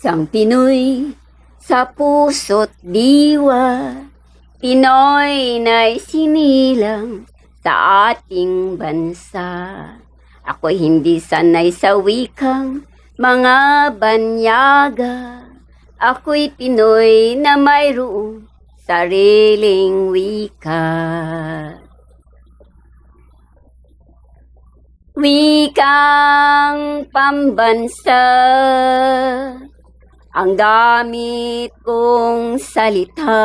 Isang Pinoy sa puso't diwa, Pinoy na isinilang sa ating bansa. Ako'y hindi sanay sa wikang mga banyaga. Ako'y Pinoy na mayroong sariling wika. Wikang pambansa ang gamit kong salita.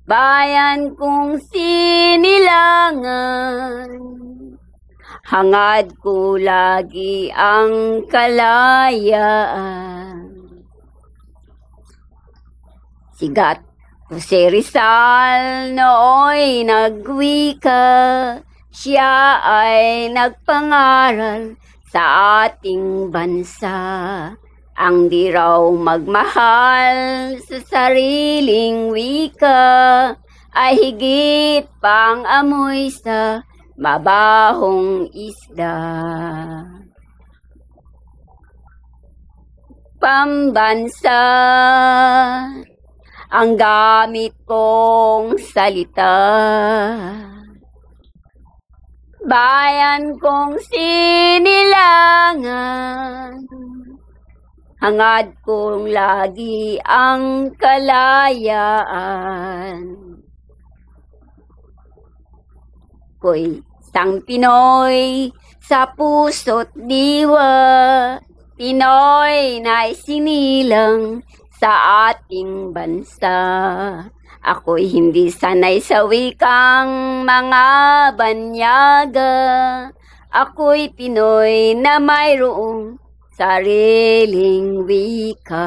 Bayan kong sinilangan, hangad ko lagi ang kalayaan. Sigat Jose Rizal nooy nagwika, siya ay nagpangaral sa ating bansa. Ang di raw magmahal sa sariling wika ay higit pang amoy sa mabahong isda. Pambansa ang gamit kong salita. Bayan kong sinilangan, hangad kong lagi ang kalayaan. Ko'y isang Pinoy sa puso't diwa, Pinoy na isinilang sa ating bansa. Ako'y hindi sanay sa wikang mga banyaga. Ako'y Pinoy na mayroong sariling wika.